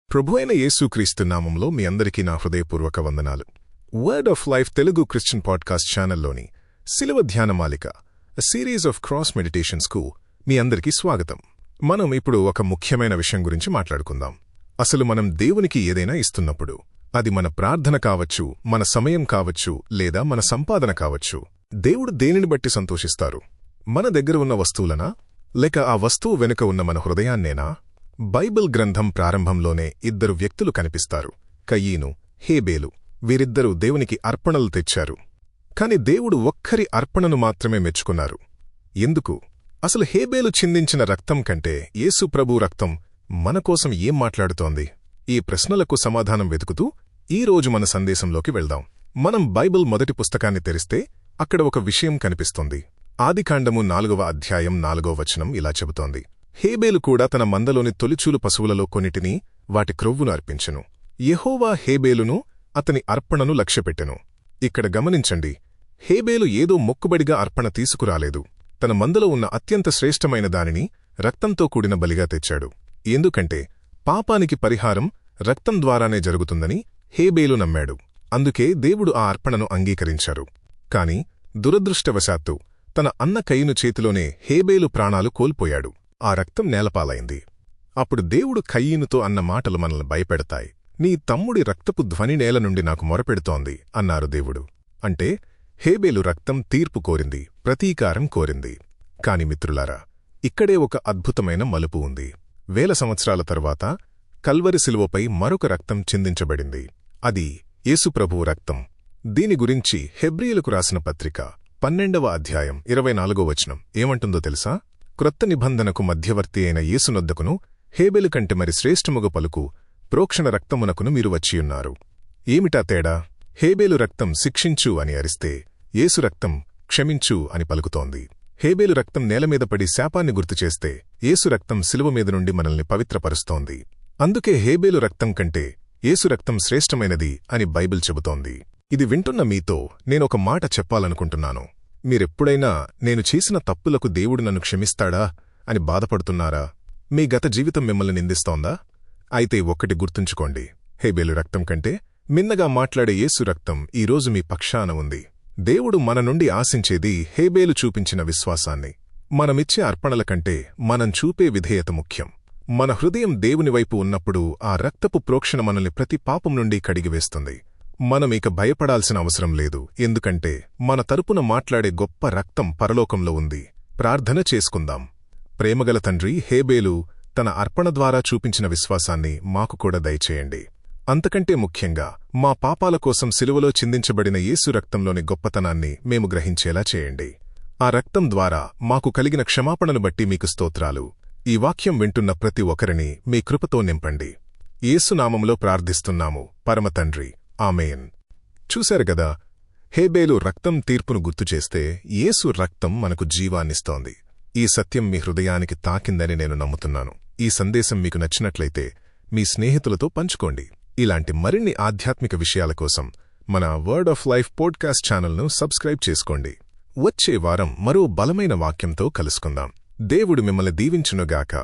ప్రభువైన యేసుక్రీస్తు నామంలో మీ అందరికీ నా హృదయపూర్వక వందనాలు. Word of life Telugu Christian podcast ఛానల్లోని శిలువ ధ్యానమాలిక సిరీస్ ఆఫ్ క్రాస్ మెడిటేషన్స్కు మీ అందరికీ స్వాగతం. మనం ఇప్పుడు ఒక ముఖ్యమైన విషయం గురించి మాట్లాడుకుందాం. అసలు మనం దేవునికి ఏదైనా ఇస్తున్నప్పుడు అది మన ప్రార్థన కావచ్చు, మన సమయం కావచ్చు, లేదా మన సంపాదన కావచ్చు, దేవుడు దేనిని బట్టి సంతోషిస్తారు? మన దగ్గర ఉన్న వస్తువులనా, లేక ఆ వస్తువు వెనుక ఉన్న మన హృదయాన్నేనా? బైబిల్ గ్రంథం ప్రారంభంలోనే ఇద్దరు వ్యక్తులు కనిపిస్తారు, కయీను, హేబేలు. వీరిద్దరూ దేవునికి అర్పణలు తెచ్చారు. కాని దేవుడు ఒక్కరి అర్పణను మాత్రమే మెచ్చుకున్నారు. ఎందుకు? అసలు హేబేలు చిందించిన రక్తం కంటే యేసు ప్రభు రక్తం మనకోసం ఏం మాట్లాడుతోంది? ఈ ప్రశ్నలకు సమాధానం వెతుకుతూ ఈరోజు మన సందేశంలోకి వెళ్దాం. మనం బైబిల్ మొదటి పుస్తకాన్ని తెరిస్తే అక్కడ ఒక విషయం కనిపిస్తుంది. ఆదికాండము 4వ అధ్యాయం 4వ వచనం ఇలా చెబుతోంది, హేబేలు కూడా తన మందలోని తొలిచూలు పశువులలో కొన్నిటిని వాటి క్రొవ్వును అర్పించెను. యెహోవా హేబేలును అతని అర్పణను లక్ష్యపెట్టెను. ఇక్కడ గమనించండి, హేబేలు ఏదో మొక్కుబడిగా అర్పణ తీసుకురాలేదు. తన మందలో ఉన్న అత్యంత శ్రేష్టమైన దానిని రక్తంతో కూడిన బలిగా తెచ్చాడు. ఎందుకంటే పాపానికి పరిహారం రక్తం ద్వారానే జరుగుతుందని హేబేలు నమ్మాడు. అందుకే దేవుడు ఆ అర్పణను అంగీకరించారు. కాని దురదృష్టవశాత్తు తన అన్న కయీను చేతిలోనే హేబేలు ప్రాణాలు కోల్పోయాడు. ఆ రక్తం నేలపాలైంది. అప్పుడు దేవుడు కయీనుతో అన్న మాటలు మనల్ని భయపెడతాయి. నీ తమ్ముడి రక్తపు ధ్వని నేల నుండి నాకు మొరపెడుతోంది అన్నారు దేవుడు. అంటే హేబేలు రక్తం తీర్పు కోరింది, ప్రతీకారం కోరింది. కాని మిత్రులారా, ఇక్కడే ఒక అద్భుతమైన మలుపు ఉంది. 1000 సంవత్సరాల తరువాత కల్వరి శిలువపై మరొక రక్తం చిందించబడింది. అది యేసుప్రభువు రక్తం. దీని గురించి హెబ్రీయులకు రాసిన పత్రిక 12వ అధ్యాయం 24వ వచనం ఏమంటుందో తెలుసా? క్రొత్త నిబంధనకు మధ్యవర్తి అయిన యేసునొద్దకును హేబేలు కంటే మరి శ్రేష్ఠముగ పలుకు ప్రోక్షణ రక్తమునకును మీరు వచ్చియున్నారు. ఏమిటా తేడా? హేబేలు రక్తం శిక్షించు అని అరిస్తే, యేసు రక్తం క్షమించు అని పలుకుతోంది. హేబేలు రక్తం నేలమీద పడి శాపాన్ని గుర్తుచేస్తే, యేసు రక్తం శిలువ మీద నుండి మనల్ని పవిత్రపరుస్తోంది. అందుకే హేబేలు రక్తం కంటే యేసు రక్తం శ్రేష్టమైనది అని బైబిల్ చెబుతోంది. ఇది వింటున్న మీతో నేనొక మాట చెప్పాలనుకుంటున్నాను. మీరెప్పుడైనా నేను చేసిన తప్పులకు దేవుడు నన్ను క్షమిస్తాడా అని బాధపడుతున్నారా? మీ గత జీవితం మిమ్మల్ని నిందిస్తోందా? అయితే ఒక్కటి గుర్తుంచుకోండి, హేబేలు రక్తం కంటే మిన్నగా మాట్లాడే యేసు రక్తం ఈరోజు మీ పక్షాన ఉంది. దేవుడు మన నుండి ఆశించేది హేబేలు చూపించిన విశ్వాసాన్ని. మనమిచ్చే అర్పణల కంటే మనం చూపే విధేయత ముఖ్యం. మన హృదయం దేవునివైపు ఉన్నప్పుడు ఆ రక్తపు ప్రోక్షణ మనల్ని ప్రతి పాపం నుండి కడిగివేస్తుంది. మనమిక భయపడాల్సిన అవసరం లేదు. ఎందుకంటే మన తరపున మాట్లాడే గొప్ప రక్తం పరలోకంలో ఉంది. ప్రార్థన చేసుకుందాం. ప్రేమగల తండ్రి, హేబేలు తన అర్పణ ద్వారా చూపించిన విశ్వాసాన్ని మాకు కూడా దయచేయండి. అంతకంటే ముఖ్యంగా మా పాపాల కోసం శిలువలో చిందించబడిన యేసు రక్తంలోని గొప్పతనాన్ని మేము గ్రహించేలా చేయండి. ఆ రక్తం ద్వారా మాకు కలిగిన క్షమాపణను బట్టి మీకు స్తోత్రాలు. ఈ వాక్యం వింటున్న ప్రతి ఒక్కరిని మీ కృపతో నింపండి. యేసు నామములో ప్రార్థిస్తున్నాము, పరమతండ్రి. ఆమేన్. చూశారు గదా, హేబేలు రక్తం తీర్పును గుర్తుచేస్తే యేసు రక్తం మనకు జీవాన్నిస్తోంది. ఈ సత్యం మీ హృదయానికి తాకిందని నేను నమ్ముతున్నాను. ఈ సందేశం మీకు నచ్చినట్లయితే మీ స్నేహితులతో పంచుకోండి. ఇలాంటి మరిన్ని ఆధ్యాత్మిక విషయాల కోసం మన వర్డ్ ఆఫ్ లైఫ్ పోడ్కాస్ట్ ఛానల్ను సబ్స్క్రైబ్ చేసుకోండి. వచ్చే వారం మరో బలమైన వాక్యంతో కలుసుకుందాం. దేవుడు మిమ్మల్ని దీవించునుగాక.